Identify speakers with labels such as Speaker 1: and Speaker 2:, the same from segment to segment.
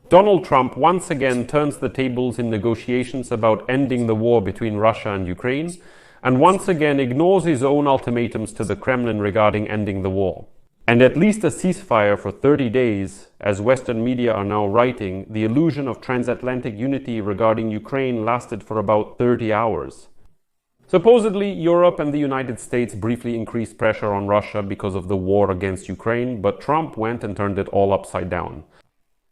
Speaker 1: Donald Trump once again turns the tables in negotiations about ending the war between Russia and Ukraine, and once again ignores his own ultimatums to the Kremlin regarding ending the war. And at least a ceasefire for 30 days, as Western media are now writing, the illusion of transatlantic unity regarding Ukraine lasted for about 30 hours. Supposedly, Europe and the United States briefly increased pressure on Russia because of the war against Ukraine, but Trump went and turned it all upside down.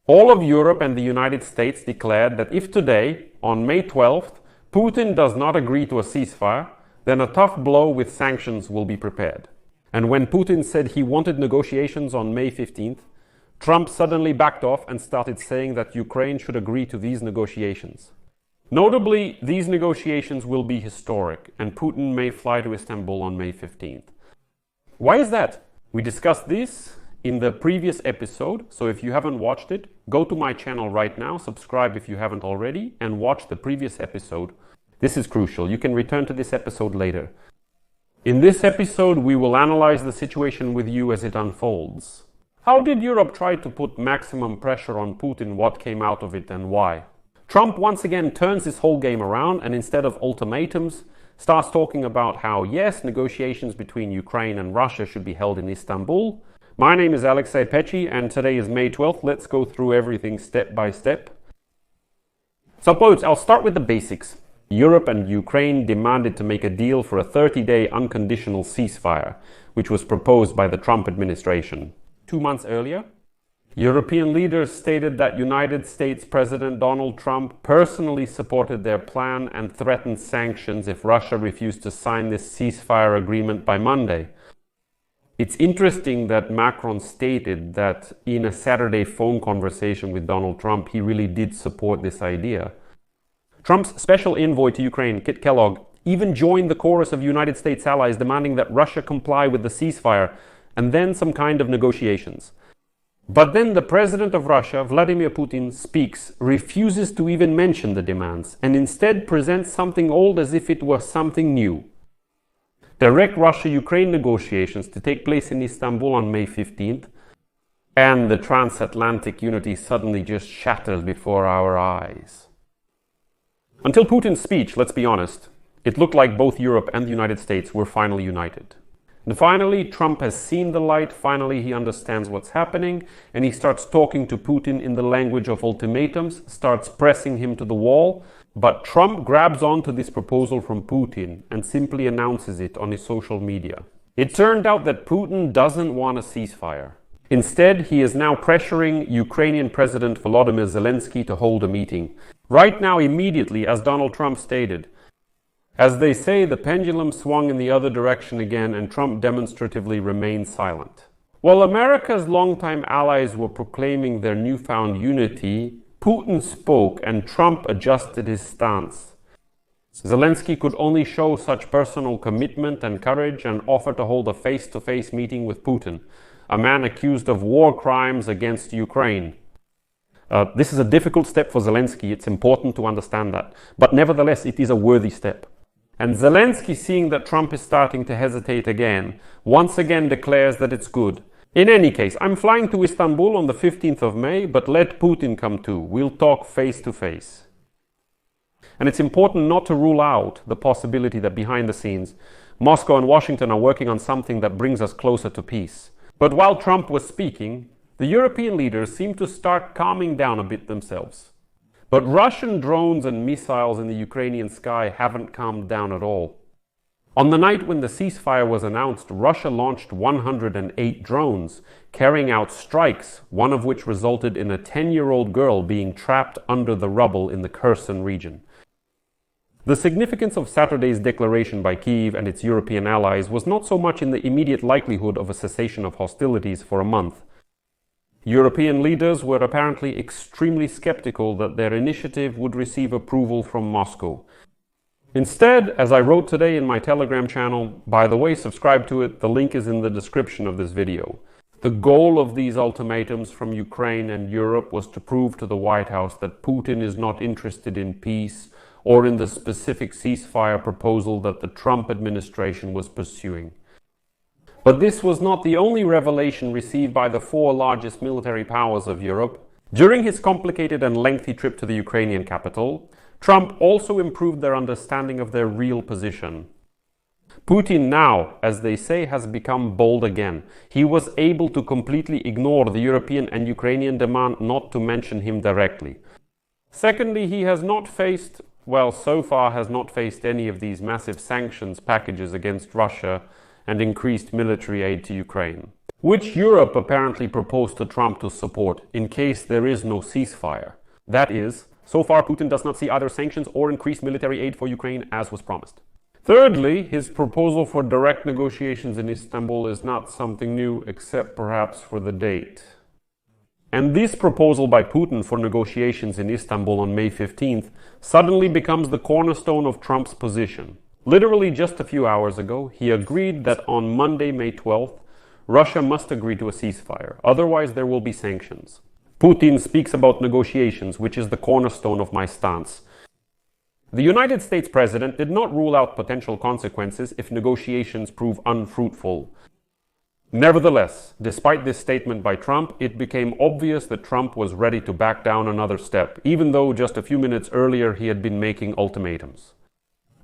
Speaker 1: All of Europe and the United States declared that if today, on May 12th, Putin does not agree to a ceasefire, then a tough blow with sanctions will be prepared. And when Putin said he wanted negotiations on May 15th, Trump suddenly backed off and started saying that Ukraine should agree to these negotiations. Notably, these negotiations will be historic, and Putin may fly to Istanbul on May 15th. Why is that? We discussed this in the previous episode, so if you haven't watched it, go to my channel right now, subscribe if you haven't already, and watch the previous episode. This is crucial. You can return to this episode later. In this episode, we will analyze the situation with you as it unfolds. How did Europe try to put maximum pressure on Putin? What came out of it and why? Trump once again turns this whole game around and instead of ultimatums, starts talking about how, yes, negotiations between Ukraine and Russia should be held in Istanbul. My name is Pechy and today is May 12th. Let's go through everything step by step. Suppose I'll start with the basics. Europe and Ukraine demanded to make a deal for a 30-day unconditional ceasefire, which was proposed by the Trump administration. 2 months earlier, European leaders stated that United States President Donald Trump personally supported their plan and threatened sanctions if Russia refused to sign this ceasefire agreement by Monday. It's interesting that Macron stated that in a Saturday phone conversation with Donald Trump, he really did support this idea. Trump's special envoy to Ukraine, Kit Kellogg, even joined the chorus of United States allies demanding that Russia comply with the ceasefire and then some kind of negotiations. But then the president of Russia, Vladimir Putin, speaks, refuses to even mention the demands, and instead presents something old as if it were something new. Direct Russia-Ukraine negotiations to take place in Istanbul on May 15th, and the transatlantic unity suddenly just shatters before our eyes. Until Putin's speech, let's be honest, it looked like both Europe and the United States were finally united. And finally, Trump has seen the light, finally he understands what's happening, and he starts talking to Putin in the language of ultimatums, starts pressing him to the wall, but Trump grabs onto this proposal from Putin and simply announces it on his social media. It turned out that Putin doesn't want a ceasefire. Instead, he is now pressuring Ukrainian President Volodymyr Zelensky to hold a meeting. Right now, immediately, as Donald Trump stated. As they say, the pendulum swung in the other direction again and Trump demonstratively remained silent. While America's longtime allies were proclaiming their newfound unity, Putin spoke and Trump adjusted his stance. Zelensky could only show such personal commitment and courage and offer to hold a face-to-face meeting with Putin, a man accused of war crimes against Ukraine. This is a difficult step for Zelensky, it's important to understand that. But nevertheless, it is a worthy step. And Zelensky, seeing that Trump is starting to hesitate again, once again declares that it's good. In any case, I'm flying to Istanbul on the 15th of May, but let Putin come too. We'll talk face to face. And it's important not to rule out the possibility that behind the scenes, Moscow and Washington are working on something that brings us closer to peace. But while Trump was speaking, the European leaders seemed to start calming down a bit themselves. But Russian drones and missiles in the Ukrainian sky haven't calmed down at all. On the night when the ceasefire was announced, Russia launched 108 drones, carrying out strikes, one of which resulted in a 10-year-old girl being trapped under the rubble in the Kherson region. The significance of Saturday's declaration by Kyiv and its European allies was not so much in the immediate likelihood of a cessation of hostilities for a month. European leaders were apparently extremely skeptical that their initiative would receive approval from Moscow. Instead, as I wrote today in my Telegram channel, by the way, subscribe to it, the link is in the description of this video. The goal of these ultimatums from Ukraine and Europe was to prove to the White House that Putin is not interested in peace or in the specific ceasefire proposal that the Trump administration was pursuing. But this was not the only revelation received by the four largest military powers of Europe. During his complicated and lengthy trip to the Ukrainian capital, Trump also improved their understanding of their real position. Putin now, as they say, has become bold again. He was able to completely ignore the European and Ukrainian demand not to mention him directly. Secondly, he has not faced, well, so far has not faced any of these massive sanctions packages against Russia and increased military aid to Ukraine, which Europe apparently proposed to Trump to support in case there is no ceasefire. That is, so far Putin does not see either sanctions or increased military aid for Ukraine as was promised. Thirdly, his proposal for direct negotiations in Istanbul is not something new, except perhaps for the date. And this proposal by Putin for negotiations in Istanbul on May 15th suddenly becomes the cornerstone of Trump's position. Literally just a few hours ago, he agreed that on Monday, May 12th, Russia must agree to a ceasefire, otherwise there will be sanctions. Putin speaks about negotiations, which is the cornerstone of my stance. The United States president did not rule out potential consequences if negotiations prove unfruitful. Nevertheless, despite this statement by Trump, it became obvious that Trump was ready to back down another step, even though just a few minutes earlier he had been making ultimatums.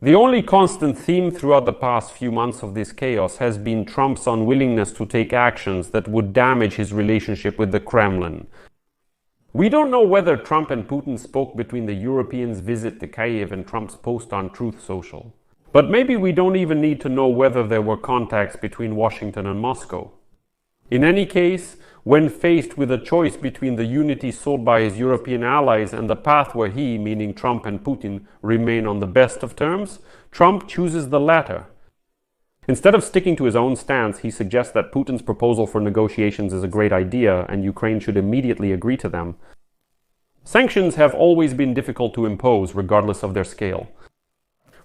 Speaker 1: The only constant theme throughout the past few months of this chaos has been Trump's unwillingness to take actions that would damage his relationship with the Kremlin. We don't know whether Trump and Putin spoke between the Europeans' visit to Kyiv and Trump's post on Truth Social. But maybe we don't even need to know whether there were contacts between Washington and Moscow. In any case, when faced with a choice between the unity sought by his European allies and the path where he, meaning Trump and Putin, remain on the best of terms, Trump chooses the latter. Instead of sticking to his own stance, he suggests that Putin's proposal for negotiations is a great idea and Ukraine should immediately agree to them. Sanctions have always been difficult to impose, regardless of their scale.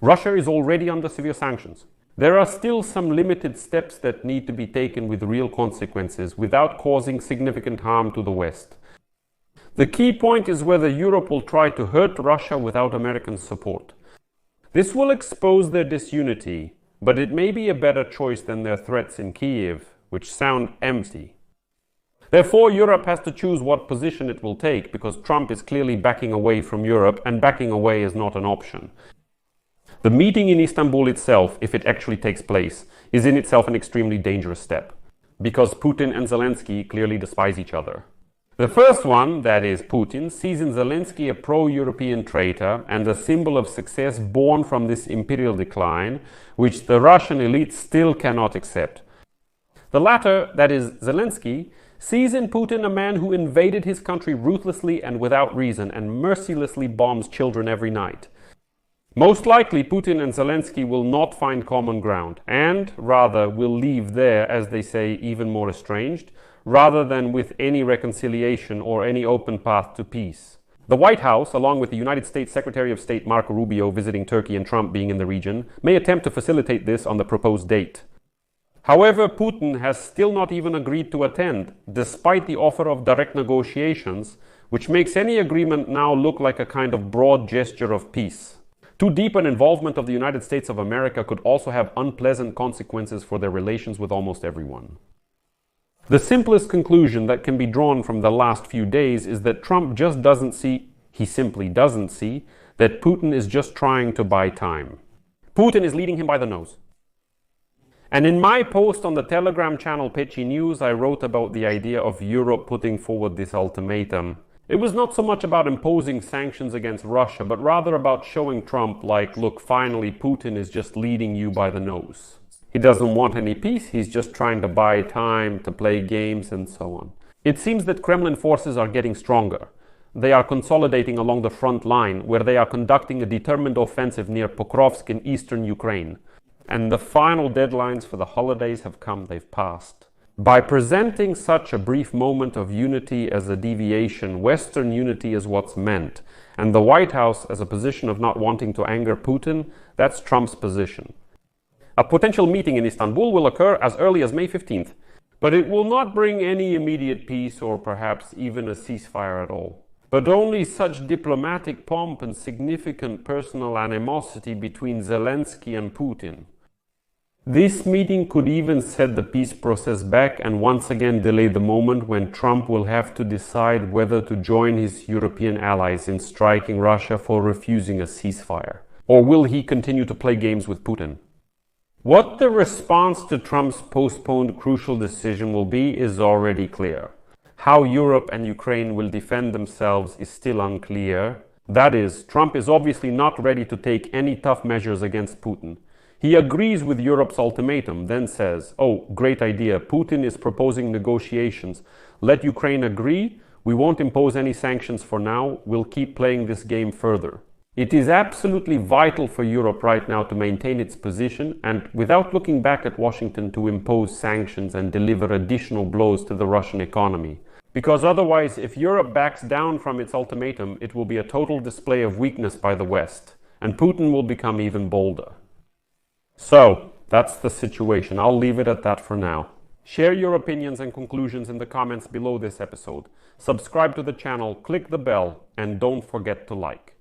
Speaker 1: Russia is already under severe sanctions. There are still some limited steps that need to be taken with real consequences without causing significant harm to the West. The key point is whether Europe will try to hurt Russia without American support. This will expose their disunity, but it may be a better choice than their threats in Kyiv, which sound empty. Therefore, Europe has to choose what position it will take, because Trump is clearly backing away from Europe, and backing away is not an option. The meeting in Istanbul itself, if it actually takes place, is in itself an extremely dangerous step, because Putin and Zelensky clearly despise each other. The first one, that is Putin, sees in Zelensky a pro-European traitor and a symbol of success born from this imperial decline, which the Russian elite still cannot accept. The latter, that is Zelensky, sees in Putin a man who invaded his country ruthlessly and without reason and mercilessly bombs children every night. Most likely, Putin and Zelensky will not find common ground, and rather will leave there, as they say, even more estranged, rather than with any reconciliation or any open path to peace. The White House, along with the United States Secretary of State Marco Rubio visiting Turkey and Trump being in the region, may attempt to facilitate this on the proposed date. However, Putin has still not even agreed to attend, despite the offer of direct negotiations, which makes any agreement now look like a kind of broad gesture of peace. Too deep an involvement of the United States of America could also have unpleasant consequences for their relations with almost everyone. The simplest conclusion that can be drawn from the last few days is that Trump just doesn't see, he simply doesn't see, that Putin is just trying to buy time. Putin is leading him by the nose. And in my post on the Telegram channel Pechy News, I wrote about the idea of Europe putting forward this ultimatum. It was not so much about imposing sanctions against Russia, but rather about showing Trump, like, look, finally Putin is just leading you by the nose. He doesn't want any peace, he's just trying to buy time, to play games, and so on. It seems that Kremlin forces are getting stronger. They are consolidating along the front line, where they are conducting a determined offensive near Pokrovsk in eastern Ukraine. And the final deadlines for the holidays have come, they've passed. By presenting such a brief moment of unity as a deviation, Western unity is what's meant. And the White House, as a position of not wanting to anger Putin, that's Trump's position. A potential meeting in Istanbul will occur as early as May 15th, but it will not bring any immediate peace or perhaps even a ceasefire at all. But only such diplomatic pomp and significant personal animosity between Zelensky and Putin. This meeting could even set the peace process back and once again delay the moment when Trump will have to decide whether to join his European allies in striking Russia for refusing a ceasefire. Or will he continue to play games with Putin? What the response to Trump's postponed crucial decision will be is already clear. How Europe and Ukraine will defend themselves is still unclear. That is, Trump is obviously not ready to take any tough measures against Putin. He agrees with Europe's ultimatum, then says, "Oh, great idea, Putin is proposing negotiations. Let Ukraine agree, we won't impose any sanctions for now, we'll keep playing this game further." It is absolutely vital for Europe right now to maintain its position and, without looking back at Washington, to impose sanctions and deliver additional blows to the Russian economy. Because otherwise, if Europe backs down from its ultimatum, it will be a total display of weakness by the West, and Putin will become even bolder. So, that's the situation. I'll leave it at that for now. Share your opinions and conclusions in the comments below this episode. Subscribe to the channel, click the bell, and don't forget to like.